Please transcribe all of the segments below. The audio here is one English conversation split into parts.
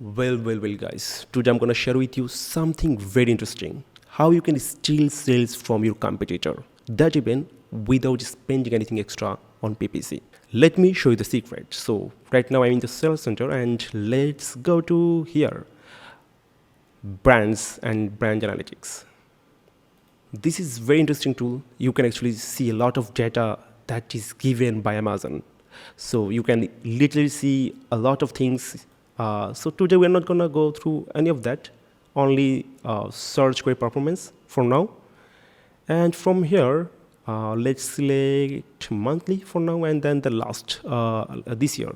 Well, guys. Today I'm gonna share with you something very interesting. How you can steal sales from your competitor. That even without spending anything extra on PPC. Let me show you the secret. So right now I'm in the sales center and let's go to here. Brands and brand analytics. This is very interesting tool. You can actually see a lot of data that is given by Amazon. So you can literally see a lot of things. So today we're not gonna go through any of that, only search query performance for now. And from here, let's select monthly for now, and then the last this year,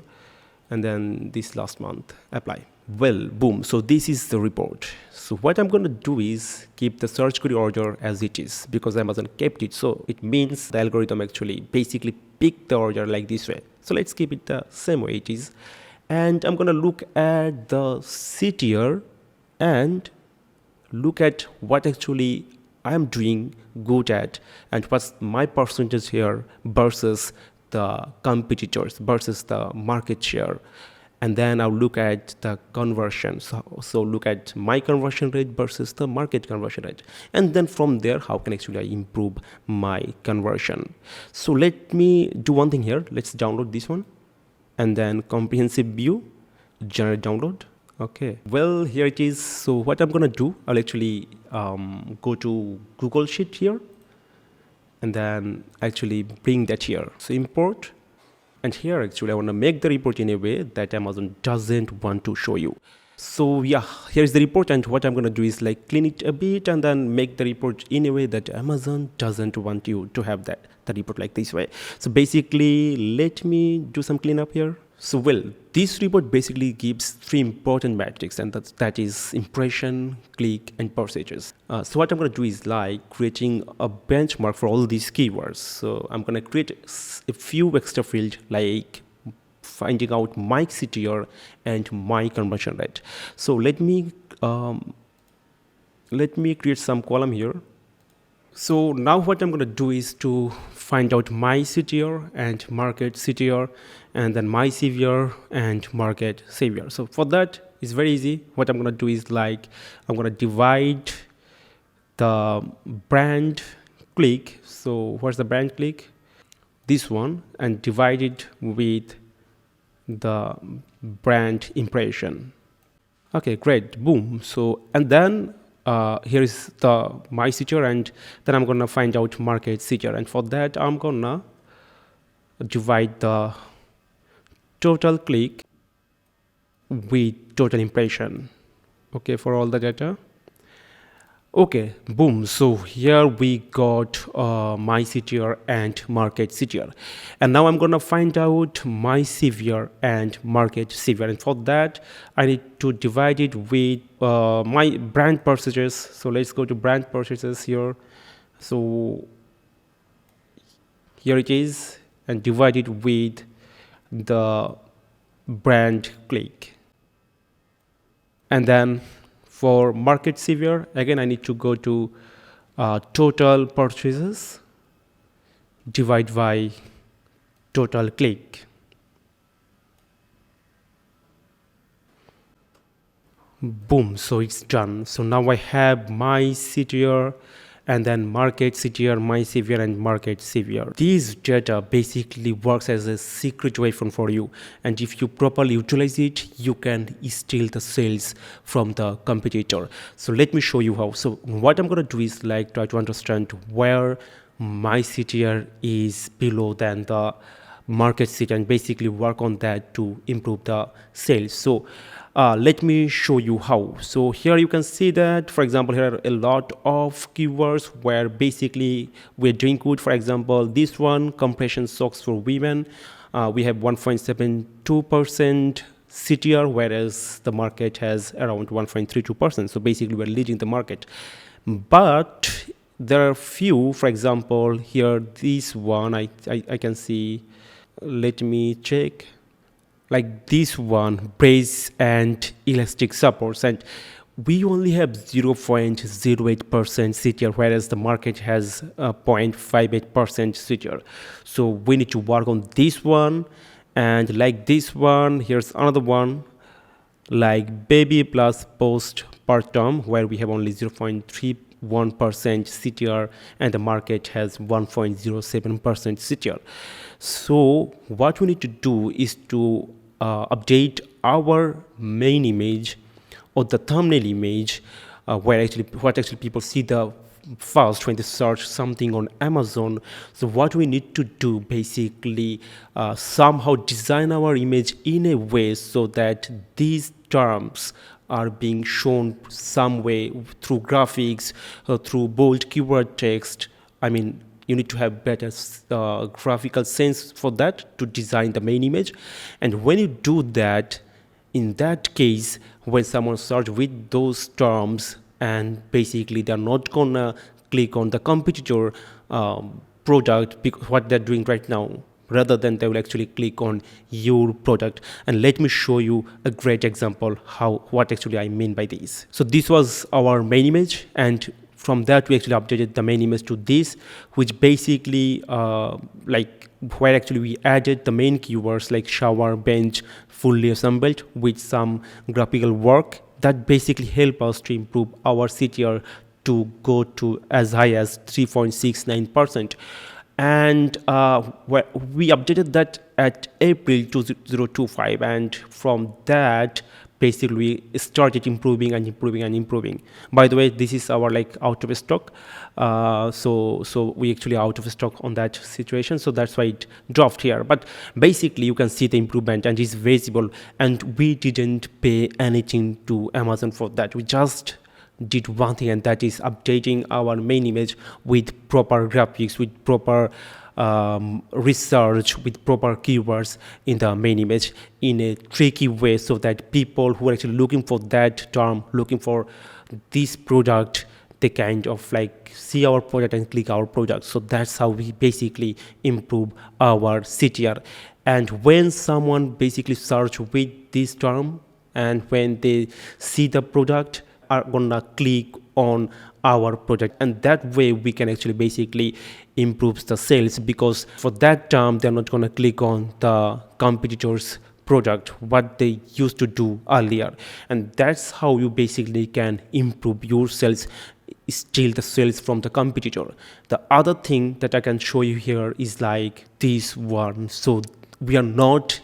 and then this last month, apply. Well, boom. So this is the report. So what I'm going to do is keep the search query order as it is because Amazon kept it. So it means the algorithm actually basically picked the order like this way. So let's keep it the same way it is. And I'm going to look at the CTR and look at what actually I'm doing good at and what's my percentage here versus the competitors versus the market share. And then I'll look at the conversion. So look at my conversion rate versus the market conversion rate. And then from there, how can actually I improve my conversion? So let me do one thing here. Let's download this one. And then comprehensive view, generate download. Okay, well, here it is. So what I'm gonna do, I'll actually go to Google Sheet here. And then actually bring that here. So import. And here actually I want to make the report in a way that Amazon doesn't want to show you. So yeah, here's the report, and what I'm going to do is like clean it a bit and then make the report in a way that Amazon doesn't want you to have the report like this way. So basically, let me do some cleanup here. So well, this report basically gives three important metrics, and that is impression, click, and percentages. So what I'm going to do is like creating a benchmark for all these keywords. So I'm going to create a few extra fields like finding out my CTR and my conversion rate. So let me create some column here. So now what I'm going to do is to find out my CTR and market CTR, and then my CVR and market CVR. So for that, it's very easy. What I'm going to do is like, I'm going to divide the brand click. So what's the brand click? This one, and divide it with the brand impression. Okay, great, boom. So, and then here is the my CTR, and then I'm gonna find out market CTR, and for that I'm gonna divide the total click with total impression. Okay, for all the data. Okay, boom. So here we got my CTR and market CTR, and now I'm gonna find out my CVR and market CVR, and for that I need to divide it with my brand purchases. So let's go to brand purchases here. So here it is, and divide it with the brand click, and then for market CVR, again, I need to go to total purchases, divide by total click. Boom, so it's done. So now I have my CTR and then market CTR, my CVR, and market CVR. These data basically works as a secret weapon for you, and if you properly utilize it, you can steal the sales from the competitor. So let me show you how. So what I'm gonna do is like try to understand where my CTR is below than the market CTR, and basically work on that to improve the sales. So let me show you how. So here you can see that, for example, here are a lot of keywords where basically we're doing good. For example, this one, compression socks for women, we have 1.72% CTR, whereas the market has around 1.32%. So basically we're leading the market. But there are few, for example, here, this one, I can see, let me check. Like this one, brace and elastic supports, and we only have 0.08% CTR, whereas the market has 0.58% CTR. So we need to work on this one, and like this one, here's another one. like baby plus post per term, where we have only 0.31% CTR and the market has 1.07% CTR. So what we need to do is to update our main image or the thumbnail image, where actually what actually people see the first when they search something on Amazon. So what we need to do basically, somehow design our image in a way so that these terms are being shown some way through graphics, through bold keyword text. I mean, you need to have better graphical sense for that to design the main image. And when you do that, in that case, when someone search with those terms, and basically they're not gonna click on the competitor product, because what they're doing right now, rather than they will actually click on your product. And let me show you a great example what actually I mean by this. So this was our main image, and from that we actually updated the main image to this, which basically like where actually we added the main keywords like shower, bench, fully assembled with some graphical work that basically help us to improve our CTR to go to as high as 3.69%. And we updated that at April 2025, and from that basically we started improving and improving and improving. By the way, this is our like out of stock, so we actually out of stock on that situation, so that's why it dropped here. But basically you can see the improvement and it's visible, and we didn't pay anything to Amazon for that. We just did one thing, and that is updating our main image with proper graphics, with proper research, with proper keywords in the main image in a tricky way, so that people who are actually looking for that term, looking for this product, they kind of like see our product and click our product. So that's how we basically improve our CTR. And when someone basically search with this term, and when they see the product, are gonna click on our product, and that way we can actually basically improve the sales, because for that term they're not gonna click on the competitors product what they used to do earlier. And that's how you basically can improve your sales, steal the sales from the competitor. The other thing that I can show you here is like this one. So we are not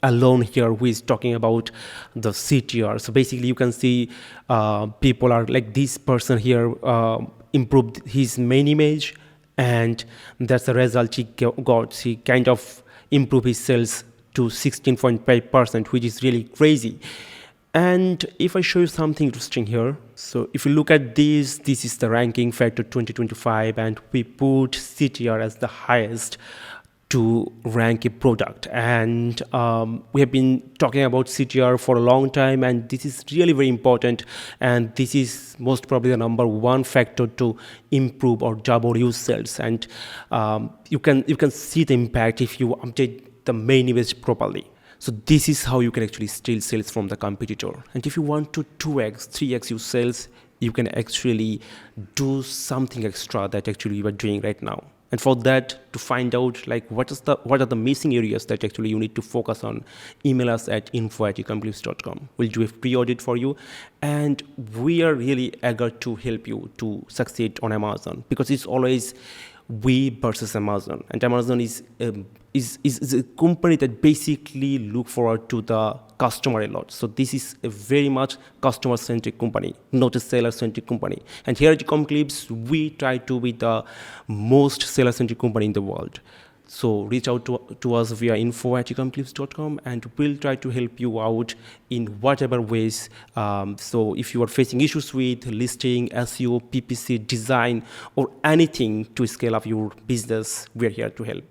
alone here who is talking about the CTR. So basically you can see people are like this person here improved his main image, and that's the result he got. He kind of improved his sales to 16.5%, which is really crazy. And if I show you something interesting here, so if you look at this is the ranking factor 2025, and we put CTR as the highest to rank a product. And we have been talking about CTR for a long time, and this is really very important, and this is most probably the number one factor to improve or double your sales. And you can see the impact if you update the main image properly. So this is how you can actually steal sales from the competitor. And if you want to 2x 3x your sales, you can actually do something extra that actually you are doing right now. And for that, to find out like what are the missing areas that actually you need to focus on, email us at info@ecomclips.com. We'll do a free audit for you, and we are really eager to help you to succeed on Amazon, because it's always we versus Amazon. And Amazon is a company that basically look forward to the customer a lot. So this is a very much customer-centric company, not a seller-centric company. And here at Ecomclips, we try to be the most seller-centric company in the world. So reach out to us via info@ecomclips.com, and we'll try to help you out in whatever ways. So if you are facing issues with listing, SEO, PPC, design, or anything to scale up your business, we're here to help.